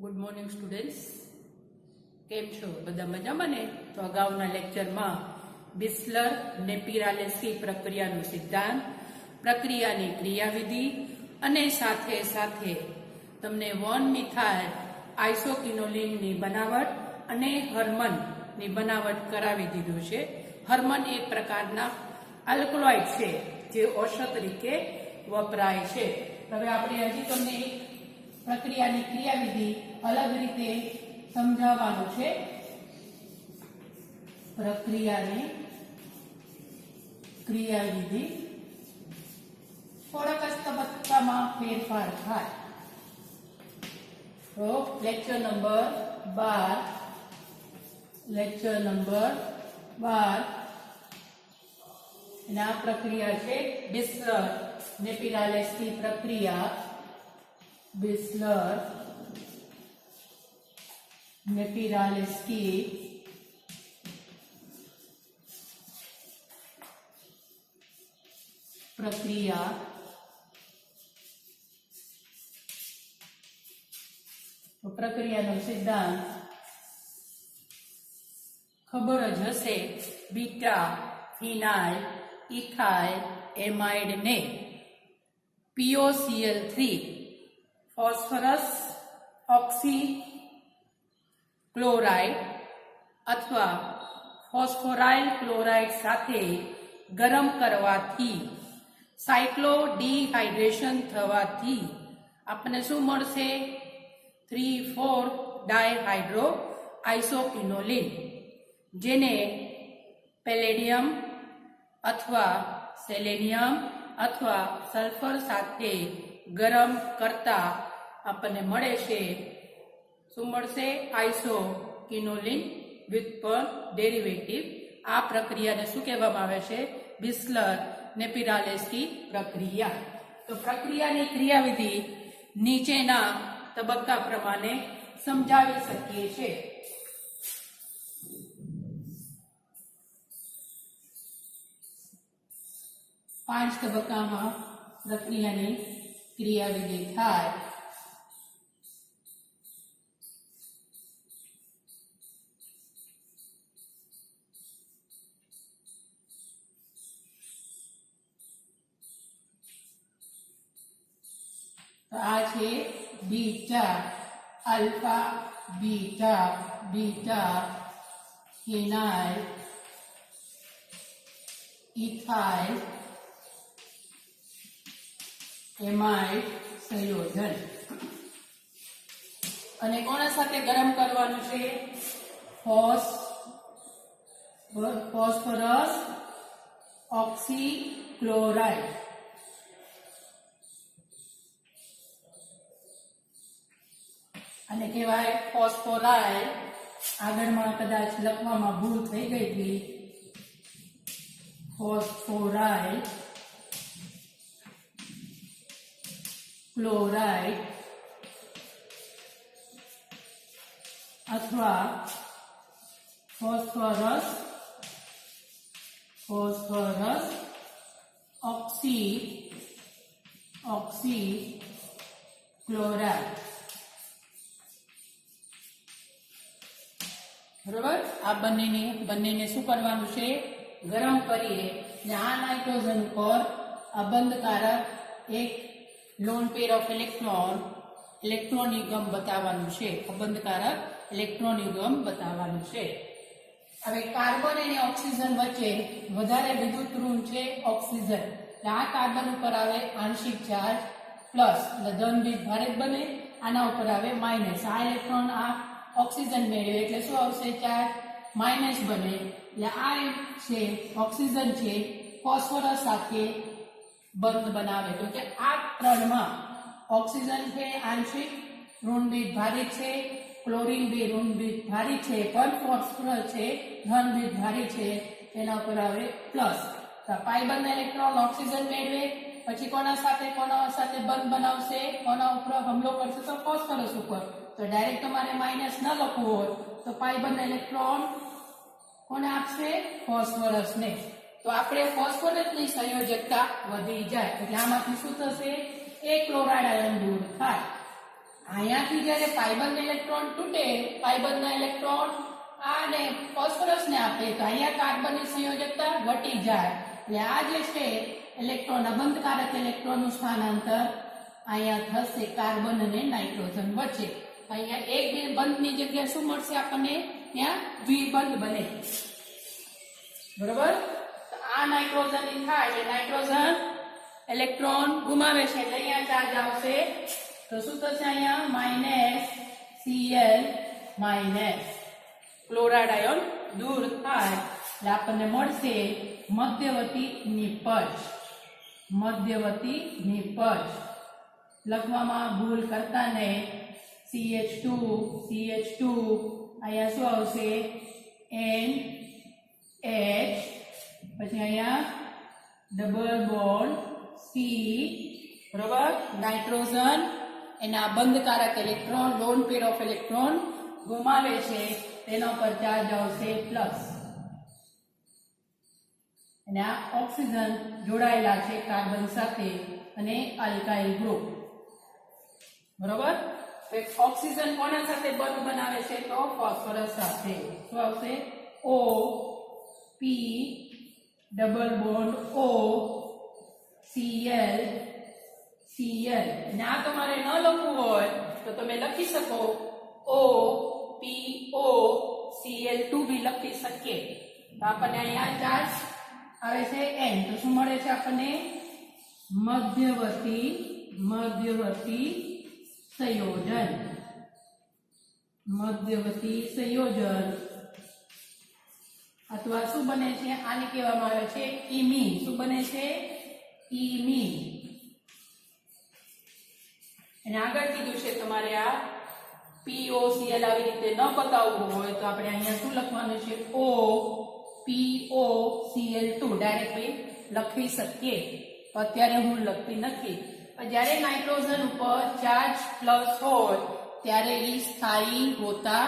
Good morning students, કેમ છો? બધા મજામાં ને? તો અગાઉના લેક્ચરમાં બિસ્લર નેપિરાલેસ્કી પ્રક્રિયાનો સિદ્ધાંત, પ્રક્રિયાની ક્રિયાવિધિ અને સાથે સાથે તમને 1-મિથાઇલ આઇસોક્વિનોલિનની બનાવટ અને હર્મનની બનાવટ કરાવી દીધું છે. હર્મન એક પ્રકારના આલ્કલોઇડ છે જે ઔષધ તરીકે વપરાય છે. હવે આપણે હજી તમને પ્રક્રિયાની ક્રિયાવિધિ અલગ રીતે સમજાવવાનું છે. પ્રક્રિયાની ક્રિયાવિધિ થોડાક જ તબક્કામાં ફેરફાર થાય. તો લેક્ચર નંબર 12 અને આ પ્રક્રિયા છે બિસ્લર નેપિરાલેસ્કી પ્રક્રિયા. બિસ્લર નેપિરાલેસ્કી પ્રક્રિયા પ્રક્રિયાનો સિદ્ધાંત ખબર જ હશે. બીટા ફિનાઇલ ઇથાઇલ એમાઇડ ને POCl3 ફોસ્ફરસ ઓક્સી ક્લોરાઇડ અથવા ફોસ્ફોરાઇલ ક્લોરાઇડ સાથે ગરમ કરવાથી સાયક્લોડિહાઇડ્રેશન થવાથી આપણને શું મળશે? 3,4 ડાયહાઇડ્રો આઇસોક્વિનોલિન, જેને પેલેડિયમ અથવા સેલેનિયમ અથવા સલ્ફર સાથે ગરમ કરતા આપણને મળે છે. શું મળશે? આઇસોક્વિનોલિન વ્યુત્પન્ન ડેરિવેટિવ. આ પ્રક્રિયાને શું કહેવામાં આવે છે? બિસ્લર નેપિરાલેસ્કી પ્રક્રિયા. તો પ્રક્રિયાની ક્રિયાવિધિ નીચેના તબક્કા પ્રમાણે સમજાવી શકીએ છીએ. પાંચ તબક્કામાં પ્રક્રિયાની ક્રિયાવિધિ થાય. આ છે બીટા આલ્ફા, બીટા ફિનાઇલ ઇથાઇલ એમાઇડ સંયોજન. અને કોના સાથે ગરમ કરવાનું છે? Phosphorus ઓક્સી chloride. અને કહેવાય ફોસ્ફોરાઇલ. આગળમાં કદાચ લખવામાં ભૂલ થઈ ગઈ હતી. ફોસ્ફોરાઇલ ક્લોરાઇડ અથવા ફોસ્ફરસ ઓક્સી ક્લોરાઇડ. બરોબર? આ બંનેને શું કરવાનું છે? ગરમ કરીએ. અને આ નાઇટ્રોજન પર અબંધકારક એક લોન પેર ઓફ ઇલેક્ટ્રોનિગમ બતાવવાનું છે. અબંધકારક ઇલેક્ટ્રોનિગમ બતાવવાનું છે. હવે કાર્બન અને ઓક્સિજન વચ્ચે વધારે વિદ્યુત ઋણ છે ઓક્સિજન. એટલે આ કાર્બન ઉપર આવે આંશિક ચાર્જ પ્લસ, એટલે ધન બીજ ભારત બને. આના ઉપર આવે માઇનસ. આ ઇલેક્ટ્રોન આ ઓક્સિજન મેળવે એટલે શું આવશે? ચાર્જ માઇનસ બને. એટલે આ છે ઓક્સિજન છે ફોસ્ફરસ સાથે બંધ બનાવે. તો કે આ ત્રણમાં ઓક્સિજન છે આંશિક ઋણબીજ ભારિત છે, ક્લોરીન બી ઋણબીજ ભારિત છે, પણ ફોસ્ફરસ છે ધનબીજ ભારિત છે. તેના ઉપર આવે પ્લસ. તો પાઈ બંધ ઇલેક્ટ્રોન ઓક્સિજન મેળવે, પછી કોના સાથે બંધ બનાવશે? કોના ઉપર હુમલો કરશે? તો ફોસ્ફરસ ઉપર. તો ડાયરેક્ટ તમારે માઇનસ ન લખવું હોય તો પાઈ બંધ ઇલેક્ટ્રોન કોને આપશે? ફોસ્ફરસને. તો આપણે ફોસ્ફરસની સંયોજકતા વધી જાય એટલે આમાંથી શું થશે? એક ક્લોરાઇડ આયન દૂર થાય. અહીંયાથી જ્યારે પાયબંધ ઇલેક્ટ્રોન તૂટે, પાયબંધના ઇલેક્ટ્રોન આને ફોસ્ફરસને આપે તો અહીંયા કાર્બનની સંયોજકતા ઘટી જાય. એટલે આ જે છે ઇલેક્ટ્રોન અબંધકારક ઇલેક્ટ્રોનનું સ્થાનાંતર અહીંયા થશે કાર્બન અને નાઇટ્રોજન વચ્ચે. અહીંયા એક બંધની જગ્યાએ શું મળશે આપણને? ત્યાં દ્વિબંધ બને. બરોબર? તો આ નાઇટ્રોજનની થાય એટલે નાઇટ્રોજન ઇલેક્ટ્રોન ગુમાવે છે એટલે અહીંયા ચાર્જ આવશે. તો શું થશે? અહીંયા -Cl- ક્લોરાઇડ આયન દૂર થાય એટલે આપણને મળશે મધ્યવર્તી નિપજ. મધ્યવર્તી નિપજ લખવામાં ભૂલ કરતા નહીં. CH2 અહીંયા શું આવશે? NH પછી અહીંયા ડબલ બોન્ડ C. બરોબર? નાઇટ્રોજન એના બંધકારક electron, lone pair of electron ગુમાવે છે, તેના પર ચાર્જ આવશે પ્લસ. અને આ ઓક્સિજન જોડાયેલા છે કાર્બન સાથે અને આલ્કાઇલ ગ્રુપ. બરોબર? તો ઓક્સિજન કોના સાથે બંધ બનાવે છે? તો ફોસ્ફરસ સાથે. શું આવશે? O P double bond O Cl Cl. અને આ તમારે ન લખવું હોય તો તમે લખી શકો OPO Cl2 બી લખી શકીએ. તો આપણને અહીંયા ચાર્જ આવે છે N. તો શું મળે છે આપણને? મધ્યવર્તી સંયોજન. મધ્યવર્તી સંયોજન અથવા શું બને છે? આને કહેવામાં આવે છે ઇમીન. શું બને છે? ઇમીન. અને આગળ કીધું છે તમારે આ POCl આવી રીતે ન બતાવવું હોય તો આપણે અહીંયા શું લખવાનું છે? OPOCl2 ડાયરેક્ટલી લખી શકીએ. તો અત્યારે હું લખતી નથી. પણ જ્યારે નાઇટ્રોજન ઉપર ચાર્જ પ્લસ હોય ત્યારે એ સ્થાયી હોતા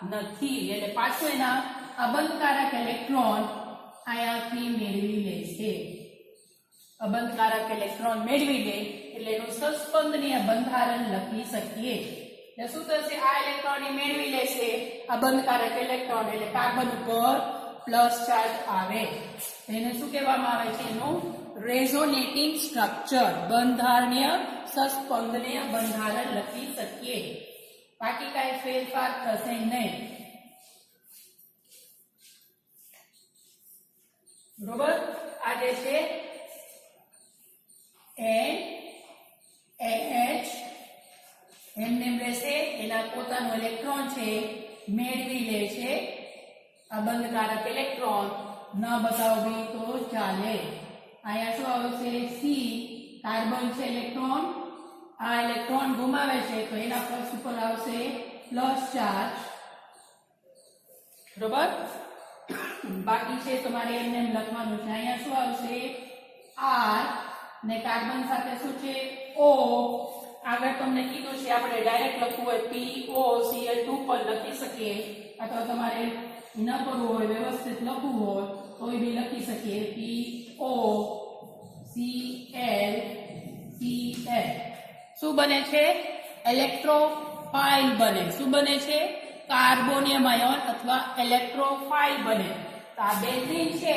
નથી. એટલે પાછું એના અબંધકારક ઇલેક્ટ્રોન અહીંયાથી મેળવી લેશે. અબંધકારક ઇલેક્ટ્રોન મેળવી લે એટલે એનું સસ્પંદનીય બંધારણ લખી શકીએ. એટલે શું થશે? આ ઇલેક્ટ્રોન મેળવી લેશે અબંધકારક ઇલેક્ટ્રોન એટલે કાર્બન ઉપર પ્લસ ચાર્જ આવે. એને શું કહેવામાં આવે છે? એનું રેઝોનેટિંગ સ્ટ્રક્ચર, બંધારણીય સસ્પંદનીય બંધારણ લખી શકીએ. બાકી કાંઈ ફેરફાર થશે નહીં. બરોબર? આ જે છે NH એમને રહેશે, એના પોતાનું ઇલેક્ટ્રોન છે મેળવી લે છે અબંધકારક ઇલેક્ટ્રોન. ન બતાવવી તો ચાલે. અહીંયા શું આવશે? C કાર્બન છે ઇલેક્ટ્રોન, આ ઇલેક્ટ્રોન ગુમાવે છે તો એના પક્ષ ઉપર આવશે પ્લસ ચાર્જ. બરોબર? બાકી છે તમારે એમને લખવાનું છે. અહીંયા શું આવશે? R ને કાર્બન સાથે શું છે? O. આગળ તમને કીધું છે આપણે ડાયરેક્ટ લખવું હોય POCl2 પર લખી શકીએ, અથવા તમારે ન કરવું હોય, વ્યવસ્થિત લખવું હોય તો એ બી લખી શકીએ POCl શું બને છે? ઇલેક્ટ્રોફાઇલ બને. શું બને છે? કાર્બોનિયમ આયન અથવા ઇલેક્ટ્રોફાઇલ બને. તો આ બેન્ઝીન છે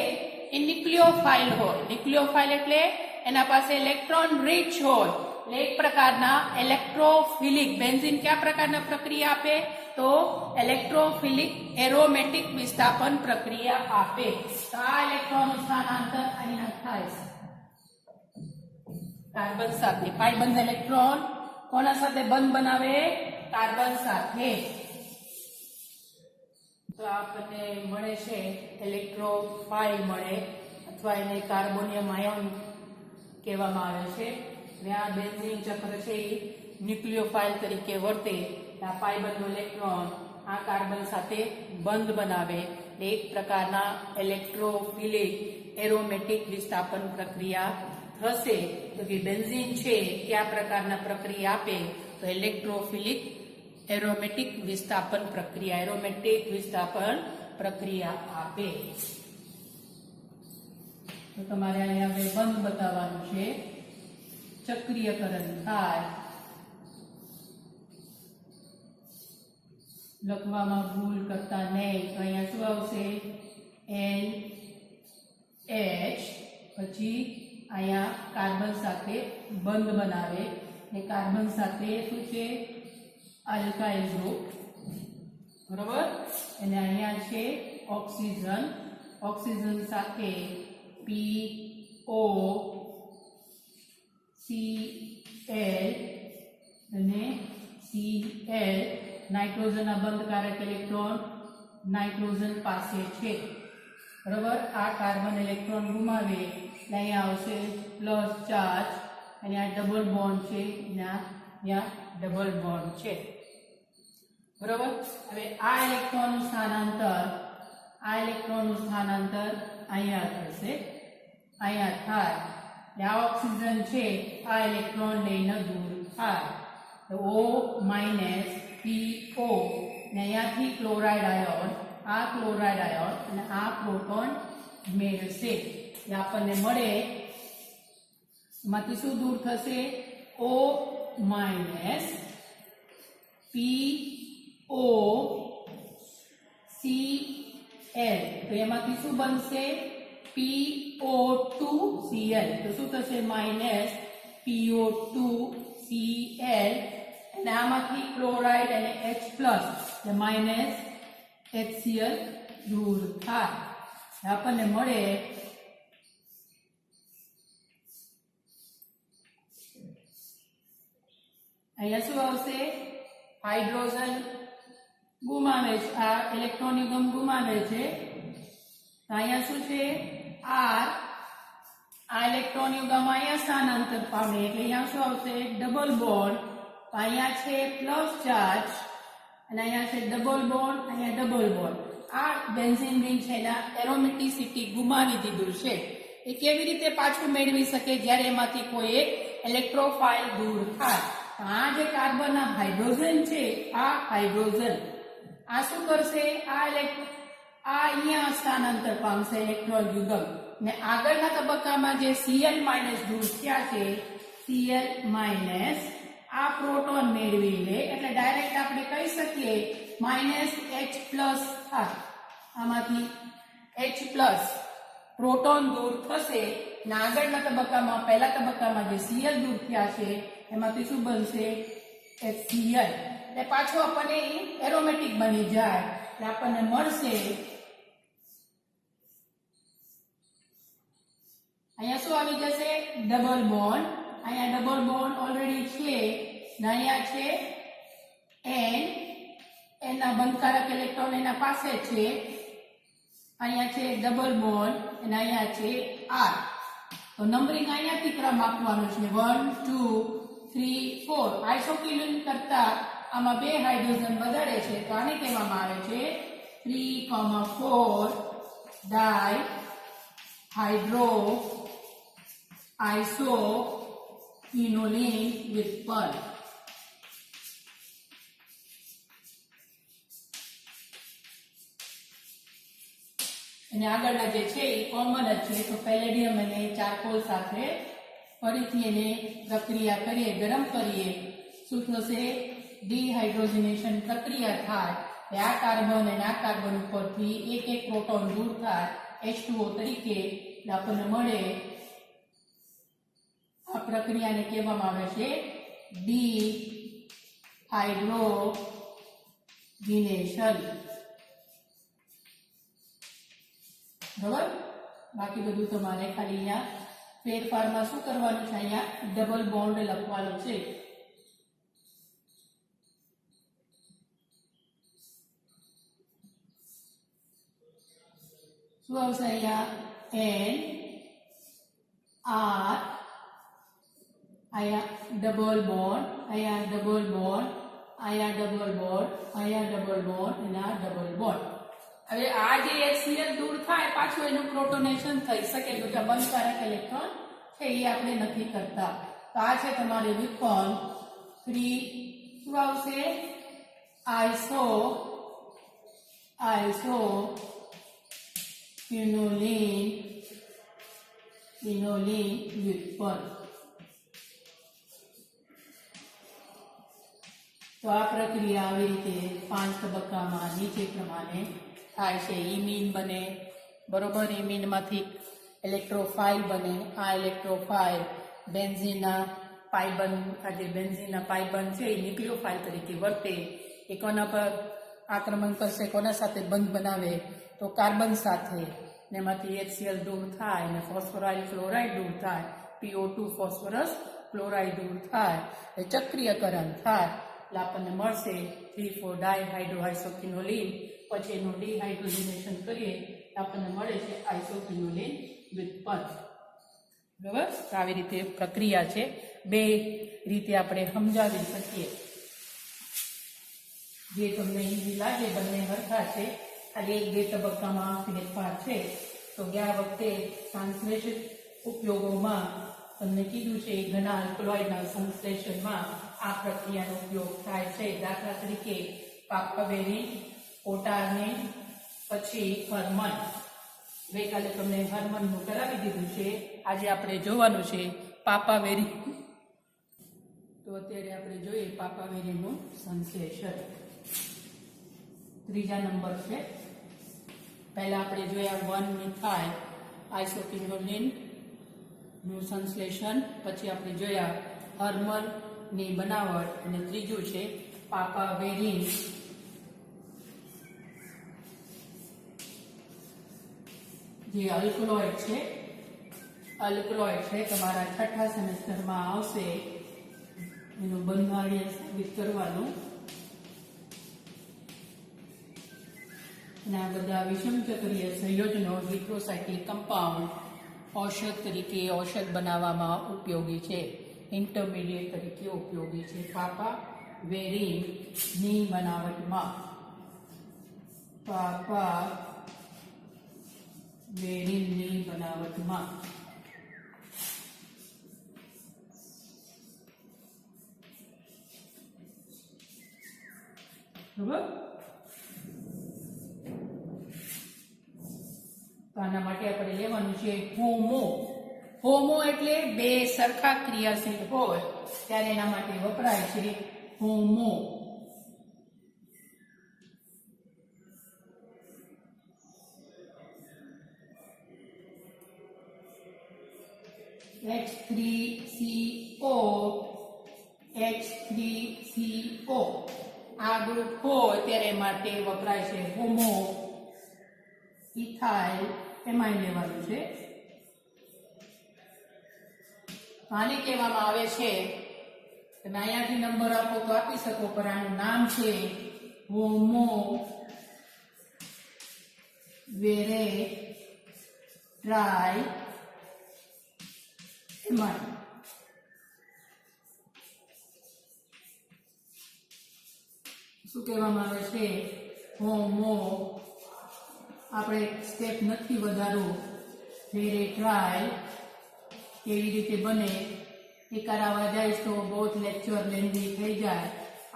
એ ન્યુક્લિયોફાઇલ હોય. ન્યુક્લિયોફાઇલ એટલે એના પાસે ઇલેક્ટ્રોન રીચ હોય. એક પ્રકારના ઇલેક્ટ્રોફિલિક. બેન્ઝીન કયા પ્રકારના પ્રક્રિયા આપે? તો ઇલેક્ટ્રોફિલિક એરોમેટિક વિસ્થાપન પ્રક્રિયા આપે. તો આ ઇલેક્ટ્રોનનું સ્થાનાંતર અહીંયા થાય છે કાર્બન સાથે. પાયબંધ ઇલેક્ટ્રોન કોના સાથે બંધ બનાવે? કાર્બન સાથે. તો આપણને મળે છે ઇલેક્ટ્રોફાઇલ મળે, અથવા એને કાર્બોનિયમ આયન કહેવામાં આવે છે. આ બેન્ઝીન ચક્ર છે એ ન્યુક્લિયોફાઇલ તરીકે વર્તે. આ પાયબંધ ઇલેક્ટ્રોન આ કાર્બન સાથે બંધ બનાવે. એક પ્રકારના ઇલેક્ટ્રોફિલિક એરોમેટિક વિસ્થાપન પ્રક્રિયા થશે. તો કે બેન્ઝીન છે કયા પ્રકારના પ્રક્રિયા આપે? તો ઇલેક્ટ્રોફિલિક એરોમેટિક વિસ્થાપન પ્રક્રિયા, એરોમેટિક વિસ્થાપન પ્રક્રિયા આપે. તો તમારે અહીંયા હવે બંધ બતાવવાનું છે. ચક્રીયકરણ થાય લખવામાં ભૂલ કરતા નહીં. તો અહીંયા શું આવશે? NH, પછી અહીંયા કાર્બન સાથે બંધ બનાવે ને કાર્બન સાથે શું છે? અલ્કાઇલ ગ્રુપ, બરોબર. અને અહીંયા છે ઓક્સિજન, ઓક્સિજન સાથે PO Cl અને Cl, નાઇટ્રોજનના બંધકારક ઇલેક્ટ્રોન નાઇટ્રોજન પાસે છે, બરોબર. આ કાર્બન ઇલેક્ટ્રોન ગુમાવે એટલે અહીંયા આવશે પ્લસ ચાર્જ અને આ ડબલ બોન્ડ છે, ત્યાં ડબલ બોન્ડ છે, બરોબર. હવે આ ઇલેક્ટ્રોનનું સ્થાનાંતર અહીંયા થશે, અહીંયા થાય એટલે આ ઓક્સિજન છે આ ઇલેક્ટ્રોન લઈને દૂર થાય તો O માઇનસ PO ને અહીંયાથી ક્લોરાઇડ આયોન, આ ક્લોરાઇડ આયોન અને આ પ્રોટોન મેળવશે એટલે આપણને મળે. એમાંથી શું દૂર થશે? O માઇનસ PO Cl, તો એમાંથી શું બનશે? PO2Cl, તો શું થશે? માઇનસ PO2Cl અને આમાંથી ક્લોરાઇડ અને H પ્લસ એટલે માઇનસ HCl દૂર થાય. આપણને મળે અહીંયા શું આવશે? હાઇડ્રોજન ગુમાવે છે, આ ઇલેક્ટ્રોન યુગમ ગુમાવે છે તો અહીંયા શું છે? આ ઇલેક્ટ્રોન યુગમ અહીંયા સ્થાનાંતર પામે એટલે અહીંયા શું આવશે? Double bond. તો અહીંયા છે પ્લસ ચાર્જ અને અહીંયા છે ડબલ બોન્ડ, અહીંયા ડબલ બોન્ડ. આ બેન્ઝીન રિંગ છે એના એરોમેટિસિટી ગુમાવી દીધું છે. એ કેવી રીતે પાછું મેળવી શકે? જ્યારે એમાંથી કોઈ એક ઇલેક્ટ્રોફાઇલ દૂર થાય. આ જે કાર્બનના હાઇડ્રોજન છે, આ હાઇડ્રોજન આ શું કરશે? આ અહીંયા સ્થાનાંતર પામશે ઇલેક્ટ્રોન યુગમ ને આગળના તબક્કામાં જે Cl માઇનસ દૂર થયા છે, Cl માઇનસ આ પ્રોટોન મેળવી લે એટલે ડાયરેક્ટ આપણે કહી શકીએ માઇનસ H પ્લસ થાય. આમાંથી H પ્લસ પ્રોટોન દૂર થશે ને આગળના તબક્કામાં, પહેલા તબક્કામાં જે Cl દૂર થયા છે એમાંથી શું બનશે? HCl એટલે પાછો આપણને એરોમેટિક બની જાય એટલે આપણને મળશે અહીંયા શું આવી જશે? Double bond. અહીંયા ડબલ બોન્ડ ઓલરેડી છે ને અહીંયા છે N, એના બંધકારક ઇલેક્ટ્રોન એના પાસે છે, અહીંયા છે ડબલ બોન્ડ અને અહીંયા છે R. તો નંબરિંગ અહીંયાથી ક્રમ આપવાનો છે 1 2 3 4. આઇસોક્યુલિન કરતા આમાં બે હાઇડ્રોજન વધારે છે તો આને કહેવામાં આવે છે 3,4 ડાય હાઇડ્રો આઇસોક્વિનોલિન વિથ પર્લ. અને આગળના જે છે એ કોમન જ છે. તો પેલેડિયમ અને ચારકોલ સાથે ફરીથી એને પ્રક્રિયા કરીએ, ગરમ કરીએ, શું થશે? ડિહાઇડ્રોજનેશન પ્રક્રિયા થાય. આ કાર્બન અને આ કાર્બન ઉપરથી એક એક પ્રોટોન દૂર થાય H2O તરીકે એટલે આપણને મળે. આ પ્રક્રિયાને કહેવામાં આવે છે ડિહાઇડ્રોજનેશન, બરાબર. બાકી બધું તમારે ખાલી અહીંયા ફેરફારમાં શું કરવાનું છે? અહીંયા ડબલ બોન્ડ લખવાનું છે. શું આવશે? અહીંયા N R, અહીંયા ડબલ બોન્ડ, અહીંયા ડબલ બોન્ડ, અહીંયા ડબલ બોન્ડ, અહીંયા ડબલ બોન્ડ અને આ ડબલ બોન્ડ. હવે આ જે HCl દૂર થાય પાછું એનું પ્રોટોનેશન થઈ શકે. બધા બંધકારક ઇલેક્ટ્રોન છે એ આપણે નથી કરતા. તો આ છે તમારે વિકર્ણ 3. શું આવશે? ક્વિનોલિન વિકર્ણ. તો આ પ્રક્રિયા આવી રીતે 5 તબક્કામાં નીચે પ્રમાણે થાય છે. ઇમીન બને, બરોબર. ઇમીનમાંથી ઇલેક્ટ્રોફાઇલ બને. આ ઇલેક્ટ્રોફાઇલ બેન્ઝીનના પાઇબન, આ જે બેન્ઝીનના પાઇબન છે એ ન્યુક્લિયોફાઇલ તરીકે વર્તે. એ કોના પર આક્રમણ કરશે, કોના સાથે બંધ બનાવે, તો કાર્બન સાથે. ને એમાંથી HCl દૂર થાય અને ફોસ્ફોરાઇલ ક્લોરાઇડ દૂર થાય, PO2 ફોસ્ફરસ ક્લોરાઇડ દૂર થાય, એ ચક્રીયકરણ થાય એટલે આપણને મળશે 3,4 ડાયહાઇડ્રોઆઇસોક્વિનોલિન. પછી એનું ડિહાઇડ્રોજનેશન કરીએ આપણને મળે છે આઇસોક્વિનોલિન વ્યુત્પન્ન. બરાબર. આવી રીતે પ્રક્રિયા છે. બે રીતે આપણે સમજાવી શકીએ. જે તમને ઈઝી લાગે, બંને હરખા છે, ખાલી 1-2 તબક્કામાં ફેરફાર છે. તો ગયા વખતે સંશ્લેષિત ઉપયોગોમાં તમને કીધું છે ઘણા આલ્કલોઇડના સંશ્લેષણમાં આ પ્રક્રિયાનો ઉપયોગ થાય છે. દાખલા તરીકે પાપાવેરિન, પોટાર્નિન, પછી હર્મન. ગઈકાલે તમને હર્મનનું કરાવી દીધું છે. આજે આપણે જોવાનું છે પાપાવેરિન. તો અત્યારે આપણે જોઈએ પાપાવેરિનનું સંશ્લેષણ. 3જા નંબર છે. પહેલા આપણે જોયા 1-મિથાઇલ આઇસોક્વિનોલિન નું સંશ્લેષણ. પછી આપણે જોયા હર્મન ની બનાવટ. અને ત્રીજું છે પાપાવેરિન. જે અલ્કલોઇડ છે, તમારા 6થા સેમેસ્ટરમાં આવશે. એનું બંધારણીય સાબિત કરવાનું. અને આ બધા વિષમચક્રીય સંયોજનો હિટ્રોસાયક્લિક કમ્પાઉન્ડ ઔષધ તરીકે ઔષધ બનાવવામાં ઉપયોગી છે, ઇન્ટરમીડિયેટ તરીકે ઉપયોગી છે પાપાવેરિન ની બનાવટમાં. પાપાવેરિનની બનાવટમાં. બરાબર. તો આના માટે આપણે લેવાનું છે હોમો. હોમો એટલે બે સરખા ક્રિયાશીલ હોય ત્યારે એના માટે વપરાય છે હોમો. H3CO આ ગ્રુપ હોય ત્યારે માટે વપરાય છે હોમો. ઇથાઇલ એમાઇન લેવાનું છે. આને કહેવામાં આવે છે, તમે અહીંયાથી નંબર આપો તો આપી શકો, પણ આનું નામ છે હોમો વેરેટ્રાઇ એમાઇન. શું કહેવામાં આવે છે? હોમો. આપણે સ્ટેપ નથી વધારવું. વેરેટ્રાઇ કેવી રીતે બને એ કરાવવા જાય તો બહુ લેક્ચર લેન્ધી થઈ જાય.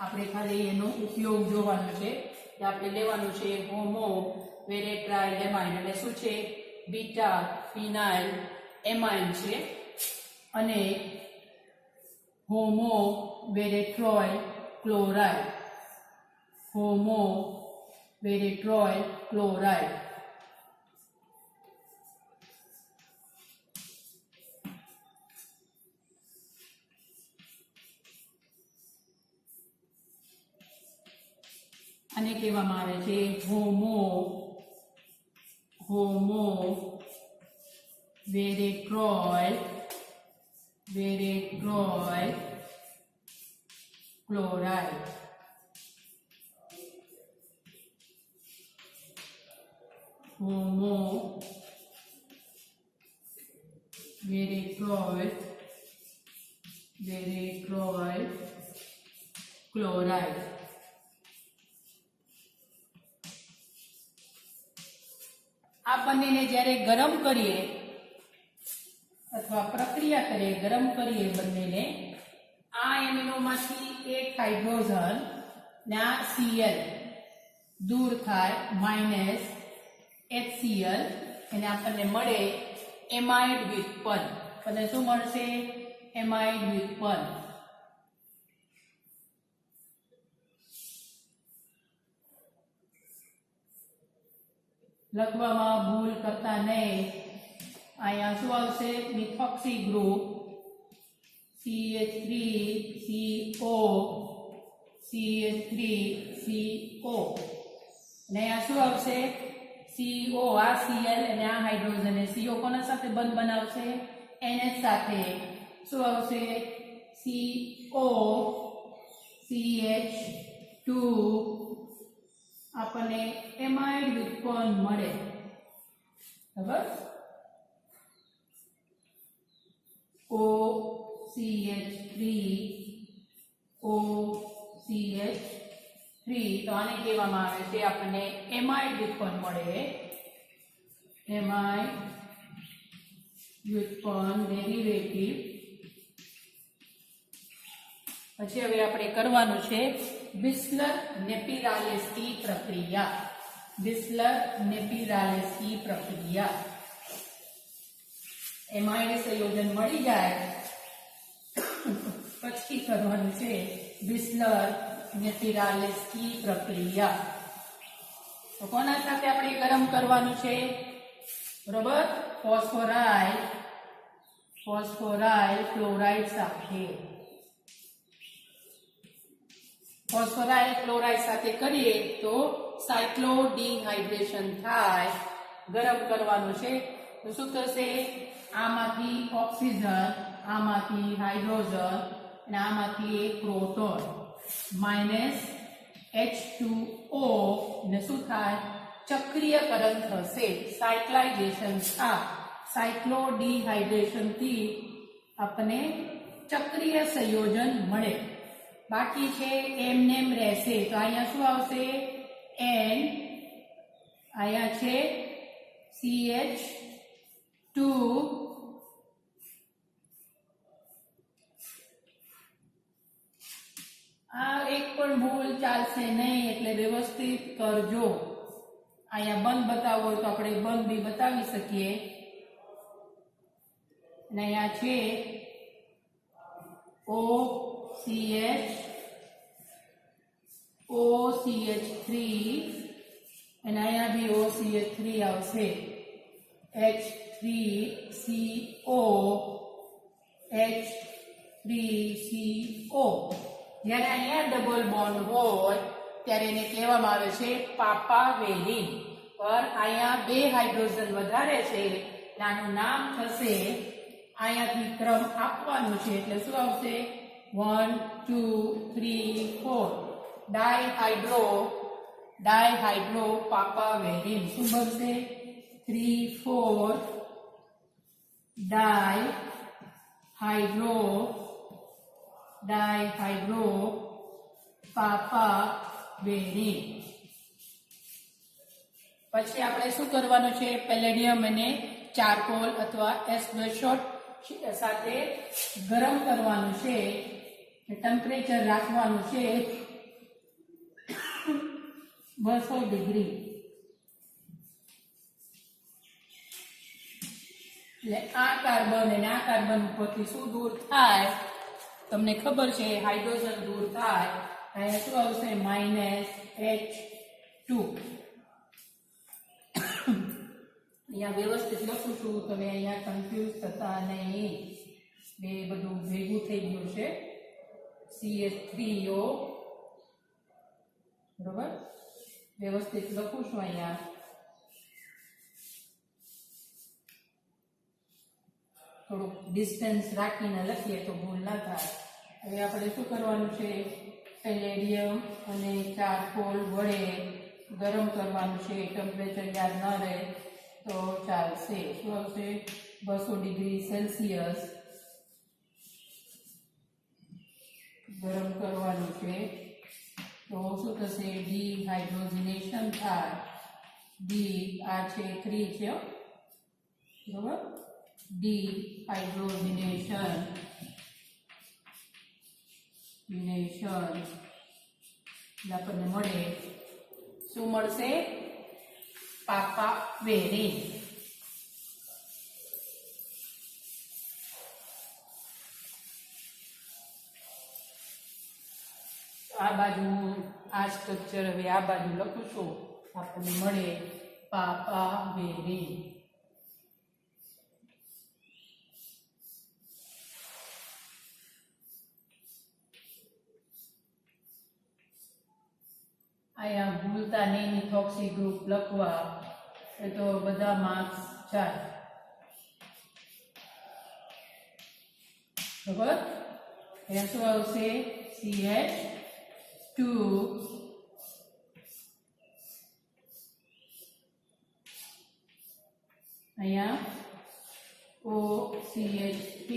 આપણે ખાલી એનો ઉપયોગ જોવાનો છે. કે આપણે લેવાનું છે હોમો વેરેટ્રાઇલ એમાઇન. એટલે શું છે? બીટા ફિનાઇલ એમાઇન છે. અને હોમો વેરેટ્રોઇલ ક્લોરાઇડ. હોમો વેરેટ્રોઇલ ક્લોરાઇડ. આને કહેવામાં આવે છે હોમો વેરેટ્રોઇલ ક્લોરાઇડ. હોમો વેરેટ્રોઇલ ક્લોરાઇડ. આ બંનેને જ્યારે ગરમ કરીએ અથવા પ્રક્રિયા કરીએ, ગરમ કરીએ બંનેને, આ એમિનોમાંથી એક હાઇડ્રોજન ને આ Cl દૂર થાય, માઇનસ HCl, અને આપણને મળે એમાઇડ વ્યુત્પન્ન. અને શું મળશે? એમાઇડ વ્યુત્પન્ન. લખવામાં ભૂલ કરતા નહીં. અહીંયા શું આવશે? મિથોક્સી ગ્રુપ CH3CO CH3CO અને અહીંયા શું આવશે? CO આ Cl અને આ હાઇડ્રોજન અને CO કોના સાથે બંધ બનાવશે? NH સાથે. શું આવશે? CO CH2 આપણને એમાઇડ ઉત્પન્ન મળે. બરાબર? OCH3 OCH3 તો આને કહેવામાં આવે છે આપણને એમાઇડ ઉત્પન્ન મળે. એમાઇડ વ્યુત્પન્ન ડેરિવેટિવ. પછી હવે આપણે કરવાનું છે બિસ્લર-નેપી-રાલેસ્કી પ્રક્રિયા. બિસ્લર-નેપી-રાલેસ્કી પ્રક્રિયા. એમાઇડ સંયોજન મળી જાય પછી કરવાનું છે બિસ્લર-નેપી-રાલેસ્કી પ્રક્રિયા. તો કોના સાથે આપણે ગરમ કરવાનું છે? બરોબર, ફોસ્ફોરાઇલ ક્લોરાઇડ સાથે. ફોસ્ફોરાઇલ ક્લોરાઇડ સાથે કરીએ તો સાયક્લોડિહાઇડ્રેશન થાય. ગરમ કરવાનું છે તો શું થશે? આમાંથી ઓક્સિજન, આમાંથી હાઇડ્રોજન અને આમાંથી એક પ્રોટોન -H2O ને શું થાય? ચક્રીયકરણ થશે, સાયક્લાઇઝેશન થાય. સાયક્લોડિહાઇડ્રેશન થી આપણને ચક્રીય સંયોજન મળે. બાકી છે એમનેમ રહેશે તો અહીંયા શું આવશે? N, અહીંયા છે CH2 આ એક પણ ભૂલ ચાલશે નહીં એટલે વ્યવસ્થિત કરજો. અહીંયા બંધ બતાવો હોય તો આપણે બંધ બી બતાવી શકીએ. અને અહીંયા છે OCH3 અને અહીંયા બી OCH3 આવશે. H3CO H3CO. જ્યારે અહીંયા ડબલ બોન્ડ હોય ત્યારે એને કહેવામાં આવે છે પાપાવેરિન. પર અહીંયા બે હાઇડ્રોજન વધારે છે આનું નામ થશે, અહીંયાથી ક્રમ આપવાનો છે એટલે શું આવશે? 1 2 3 4 ડાયહાઇડ્રો પાપાવેરિન. શું બનશે? 3 4 ડાયહાઇડ્રો પાપાવેરિન. પછી આપણે શું કરવાનું છે? પેલેડિયમ અને ચારકોલ અથવા S2 સાથે ગરમ કરવાનું છે. ટેમ્પરેચર રાખવાનું છે 200 ડિગ્રી. એટલે આ કાર્બન અને આ કાર્બન ઉપરથી શું દૂર થાય? તમને ખબર છે હાઇડ્રોજન દૂર થાય. અહીંયા શું આવશે? -H2. અહીંયા વ્યવસ્થિત લખું છું, તમે અહીંયા કન્ફ્યુઝ થતા નહીં. બે બધું ભેગું થઈ ગયું છે. CH3O બરોબર, વ્યવસ્થિત લખું છું. અહીંયા થોડુંક ડિસ્ટન્સ રાખીને લખીએ તો ભૂલ ના થાય. હવે આપણે શું કરવાનું છે? પેલેડિયમ અને ચારકોલ વડે ગરમ કરવાનું છે. ટેમ્પરેચર યાદ ન રહે તો ચાલશે. શું આવશે? 200 ડિગ્રી સેલ્સિયસ ગરમ કરવાનું છે. તો શું થશે? ડિહાઇડ્રોજનેશન થાય. ડી આ છે 3 છે બરોબર. ડિહાઇડ્રોજનેશન આપણને મળે શું મળશે? પાપાવેરિન. આ બાજુ આ સ્ટ્રક્ચર હવે આ બાજુ લખું છું, આપણને મળે પાપાવેરીન. અહીંયા ભૂલતા નહીં મિથોક્સી ગ્રુપ લખવા, એ તો બધા માર્ક્સ જાય. બરાબર. અહીંયા શું આવશે? CH2 અહીંયા OCH3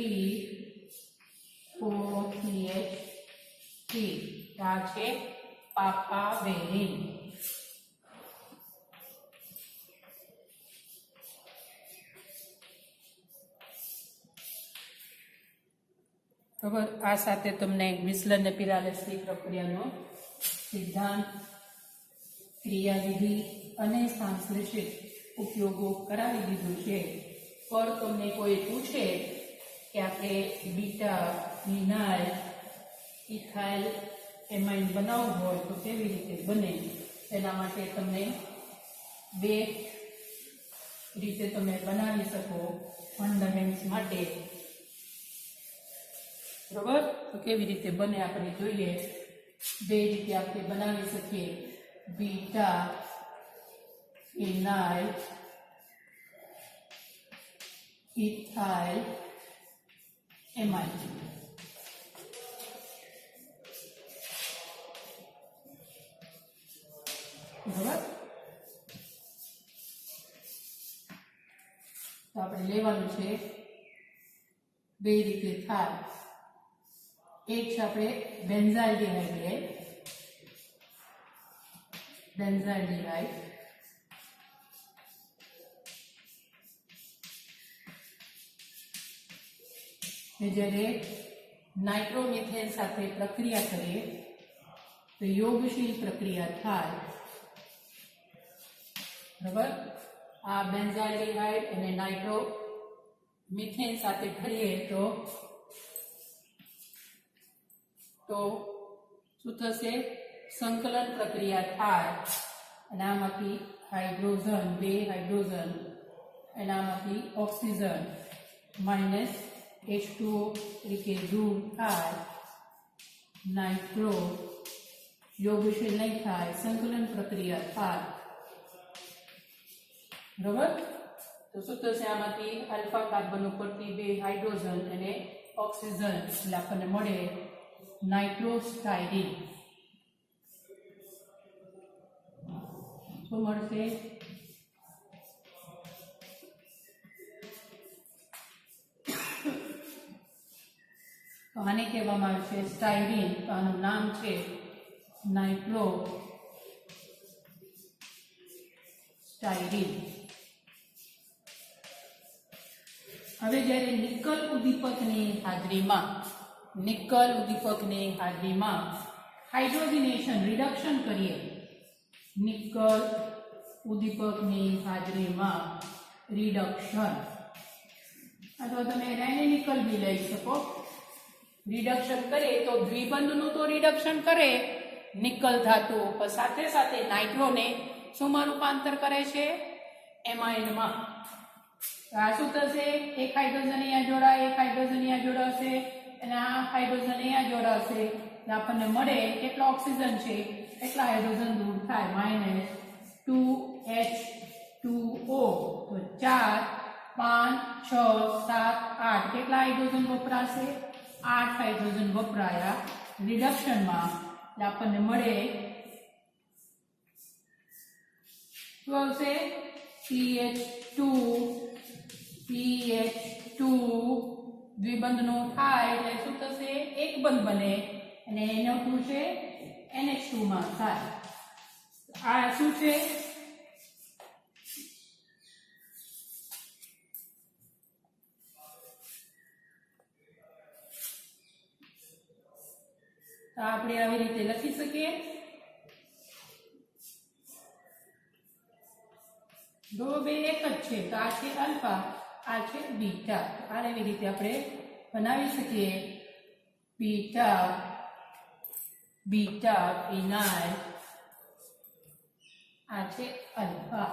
OCH3 આ છે પાપાવેરીન. બરાબર. આ સાથે તમને વિસલન પિરાલિસની પ્રક્રિયાનો સિદ્ધાંત, ક્રિયાવિધિ અને સંશ્લેષિત ઉપયોગો કરાવી દીધું છે. પર તમને કોઈ પૂછે કે આપણે બીટા વિનાઇલ ઇથાઇલ એમાઇન બનાવવું હોય તો કેવી રીતે બને, તેના માટે તમને બે રીતે તમે બનાવી શકો ફંડામેન્ટ્સ માટે. બરાબર. તો કેવી રીતે બને આપણે જોઈએ. બે રીતે આપણે બનાવી શકીએ. બીટા ઇનાઇલ ઇથાઇલ એમાઇન. બરાબર. તો આપણે લેવાનું છે બે રીતે થાય. એક છે આપણે બેન્ઝાઇલડિહાઇડ, જ્યારે નાઇટ્રોમિથેન સાથે પ્રક્રિયા કરીએ તો યોગશીલ પ્રક્રિયા થાય. બરાબર. આ બેન્ઝાઇલડિહાઇડ અને નાઇટ્રોમિથેન સાથે કરીએ તો શું થશે? સંકલન પ્રક્રિયા થાય અને આમાંથી હાઇડ્રોજન, બે હાઇડ્રોજન, એનામાંથી ઓક્સિજન માઇનસ H2O તરીકે દૂર થાય. નાઇટ્રો યોગશીલ નહીં થાય, સંકલન પ્રક્રિયા થાય. બરાબર. તો શું થશે? આમાંથી આલ્ફા કાર્બન ઉપરથી બે હાઇડ્રોજન અને ઓક્સિજન, એટલે આપણને મળે નાઇટ્રોસ્ટાયરીન. શું મળશે? તો આને કહેવામાં આવે છે સ્ટાયરીન. તો આનું નામ છે નાઇટ્રોસ્ટાયરીન. હવે જ્યારે નિકલ ઉદ્દીપકની હાજરીમાં હાઇડ્રોજનેશન રિડક્શન કરીએ, નિકલ ઉદ્દીપકની હાજરીમાં રિડક્શન, અથવા તમે રેનેનિકલ બી લઈ શકો. રિડક્શન કરીએ તો દ્વિબંધનું તો રિડક્શન કરે નિકલ ધાતુ, પણ સાથે સાથે નાઇટ્રોને શુંમાં રૂપાંતર કરે છે? એમાઇનમાં. આ શું થશે? એક હાઇડ્રોજન અહીંયા જોડાય, એક હાઇડ્રોજન અહીંયા જોડાશે અને આ હાઇડ્રોજન અહીંયા જોડાશે. આપણને મળે કેટલા ઓક્સિજન છે એટલા હાઇડ્રોજન દૂર થાય, -2H2O. તો 4, 5, 6, 7, 8 કેટલા હાઇડ્રોજન વપરાશે? 8 હાઇડ્રોજન વપરાયા રિડક્શનમાં. એટલે આપણને મળે શું આવશે? CH2 દ્વિબંધનો થાય એટલે શું થશે? એક બંધ બને અને એનો શું છે? NH2 માં થાય. આ શું છે? તો આપણે આવી રીતે લખી શકીએ. દો બે એક જ છે, તો આ છે આલ્ફા, આ છે બીટા. આ એવી રીતે આપણે બનાવી શકીએ. બીટા ઇનાઇલ, આ છે આલ્ફા.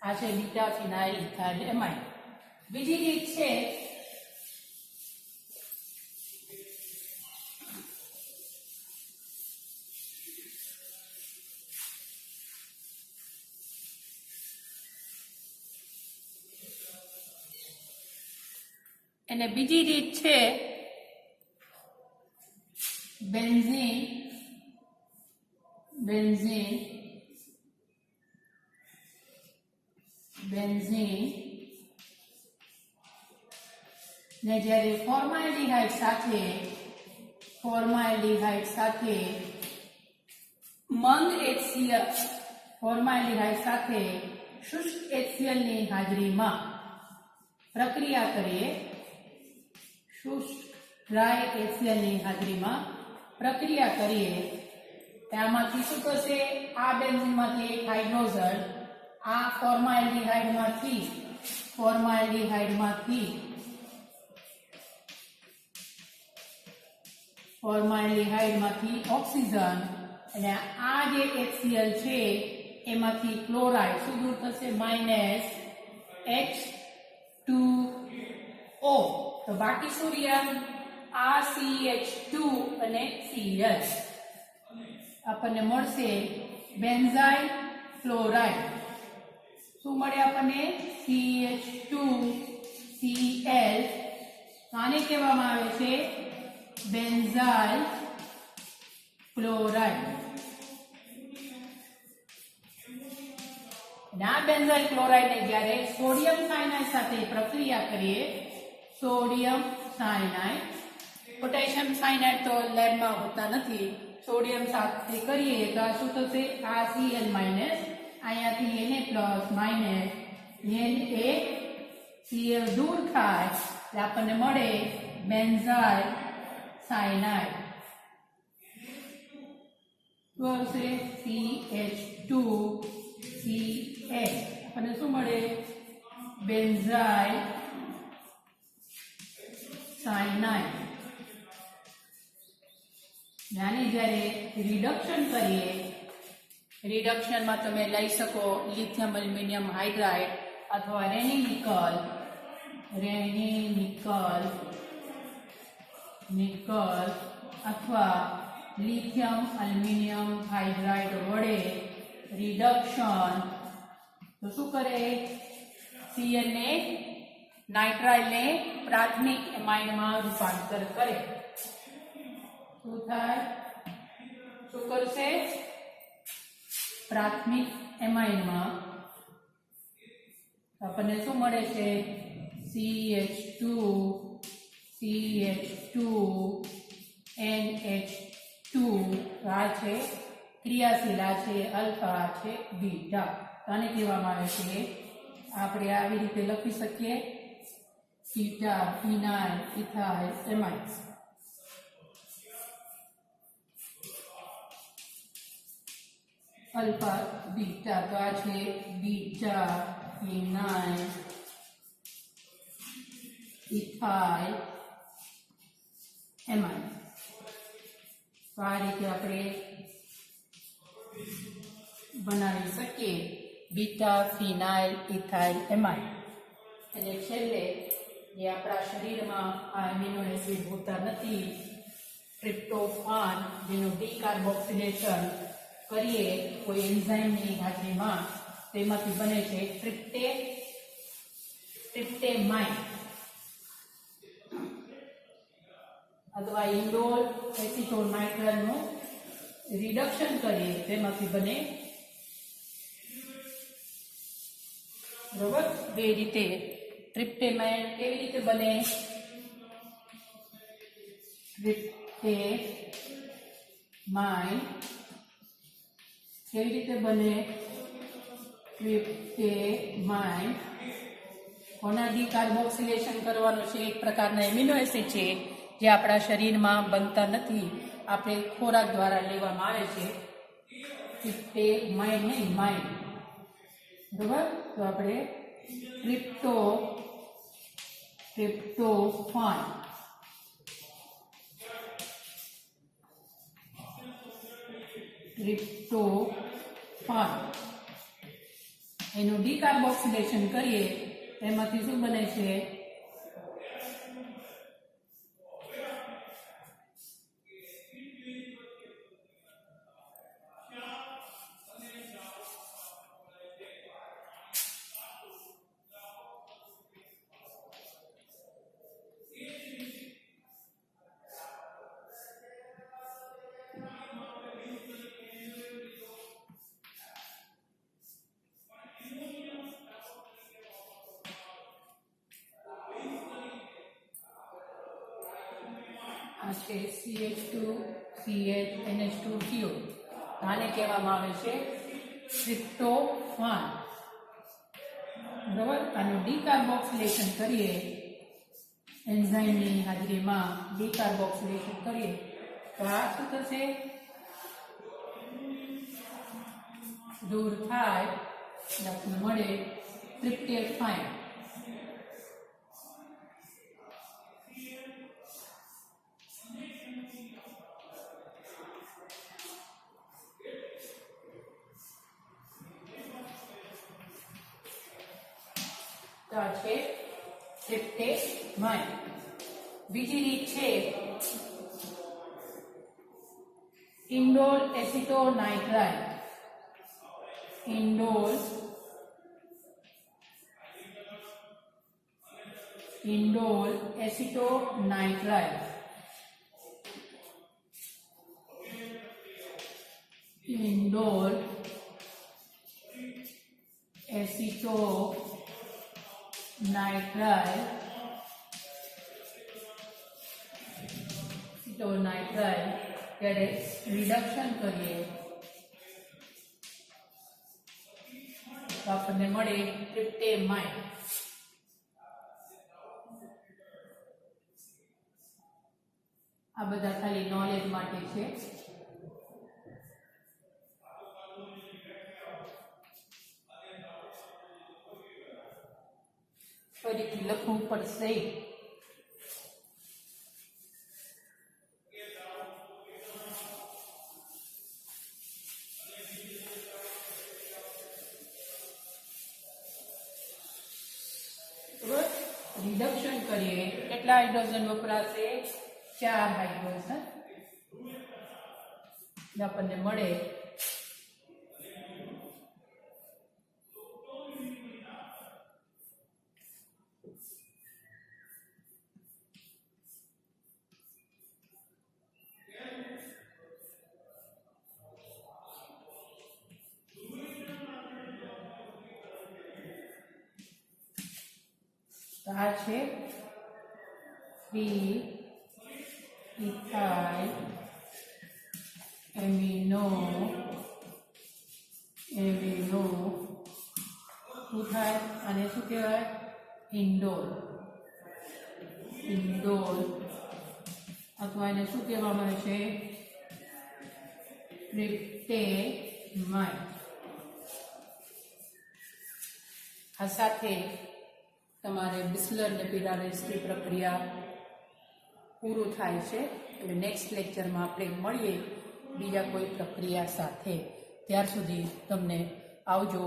આ છે બીટા ફિનાઇલ ઇથાઇલ એમાઇડ. બીજી રીત છે અને બીજી રીત છે બેન્ઝીન ને જ્યારે ફોર્માલ્ડિહાઇડ સાથે મંદ HCl ફોર્માલ્ડિહાઇડ સાથે શુષ્ક HCl ની હાજરીમાં પ્રક્રિયા કરીએ, શુષ્ક ડ્રાય HCl ની હાજરીમાં પ્રક્રિયા કરીએ, ત્યાંમાંથી શું થશે? આ બેન્ઝીનમાંથી એક હાઇડ્રોજન આ ફોર્માલ્ડિહાઇડમાંથી ઓક્સિજન અને આ જે HCl છે એમાંથી ક્લોરાઇડ શું દૂર થશે? -H2O. તો બાકી શું રહ્યા? આ CH2 અને Cl. આપણને મળશે બેન્ઝાઇલ ક્લોરાઇડ. શું મળે આપણને? CH2Cl. આને કહેવામાં આવે છે બેન્ઝાઇલ ક્લોરાઇડ. આ બેન્ઝાઇલ ક્લોરાઇડને જ્યારે સોડિયમ સાયનાઇડ સાથે પ્રક્રિયા કરીએ, સોડિયમ સાયનાઇડ, પોટેશિયમ સાયનાઇડ તો લેબમાં હોતા નથી, સોડિયમ સાથે કરીએ તો આ શું થશે? આ Cl માઇનસ, અહીંયાથી Na પ્લસ માઇનસ NaCl દૂર થાય એટલે આપણને મળે બેન્ઝાઇલ સાયનાઇડ. તો આવશે CH2Cl. આપણને શું મળે? Benzyl cyanide. આને જ્યારે રિડક્શન કરીએ, રિડક્શનમાં તમે લઈ શકો લિથિયમ એલ્યુમિનિયમ હાઇડ્રાઇડ અથવા નિકલ અથવા લિથિયમ એલ્યુમિનિયમ હાઇડ્રાઇડ વડે રિડક્શન. તો શું કરે? Cl ને નાઇટ્રાઇલ ને પ્રાથમિક એમાઇડમાં રૂપાંતર કરે. શું થાય? શું કરશે? પ્રાથમિક એમાઇડમાં આપણને શું મળે છે? CH2 NH2. આ છે ક્રિયાશીલ, આ છે અલ્ફા, આ છે બીટા. આને કહેવામાં આવે છે, આપણે આવી રીતે લખી શકીએ, બીટા ફિનાઇલ ઇથાઇલ એમાઇડ. અલ્ફા બીટા, તો આ છે બીટા ફિનાઇલ ઇથાઇલ એમાઇડ. તો આ રીતે આપણે બનાવી શકીએ બીટા ફિનાઇલ ઇથાઇલ એમાઇડ. અને છેલ્લે જે આપણા શરીરમાં આ એમિનો એસિડ હોતા નથી, ટ્રિપ્ટોફાન, જેનું ડીકાર્બોક્સિલેશન કરીએ કોઈ એન્ઝાઇમની હાજરીમાં, તેમાંથી બને છે ટ્રિપ્ટેમાઇન અથવા ઇન્ડોલ એસિટોન નાઇટ્રાઇલનું રિડક્શન કરીએ તેમાંથી બને. બરોબર? બે રીતે ટ્રિપ્ટેમાઇન કેવી રીતે બને? ટ્રિપ્ટેમાઇન કેવી રીતે બને? ટ્રિપ્ટેમાઇન કોના ડીકાર્બોક્સિલેશન કરવાનું છે? એક પ્રકારના એમિનો એસિડ છે જે આપણા શરીરમાં બનતા નથી, આપણે ખોરાક દ્વારા લેવામાં આવે છે. ટ્રિપ્ટેમાઇન નહીં, માઇન. બરોબર? તો આપણે ટ્રિપ્ટોફાન એનું ડીકાર્બોક્સિલેશન કરીએ એમાંથી શું બને છે? આ છે CH2CH NH2CO. આને કહેવામાં આવે છે ટ્રિપ્ટોફાન. બરાબર. આનું ડીકાર્બોક્સિલેશન કરીએ, એન્ઝાઇમની હાજરીમાં ડીકાર્બોક્સિલેશન કરીએ તો આ શું થશે? દૂર થાય એટલે આપણને મળે ટ્રિપ્ટોફાન. તો આ છે ટ્રિપ્ટોફાન. બીજી રીત છે ઇન્ડોલ એસિટોનાઇટ્રાઇલ. ઇન્ડોલ એસિટોનાઇટ્રાઇલ. ઇન્ડોલ એસિટોનાઇટ્રાઇલ. ત્યારે રિડક્શન કરીએ તો આપણને મળે ટ્રિપ્ટોમાઇન. આ બધા ખાલી નોલેજ માટે છે. ફરીથી લખવું પડશે. રિડક્શન કરીએ કેટલા હાઇડ્રોજન વપરાશે? 4 હાઇડ્રોજન. આપણને મળે આ છે 3-ethyl એમિનો શું થાય? આને શું કહેવાય? ઇન્ડોલ. અથવા એને શું કહેવામાં આવે છે? ટ્રિપ્ટોમાઇન. આ સાથે તમારે બિસ્લર ને પિરાલિસની પ્રક્રિયા પૂરું થાય છે. એટલે નેક્સ્ટ લેક્ચરમાં આપણે મળીએ બીજા કોઈ પ્રક્રિયા સાથે. ત્યાર સુધી તમને આવજો.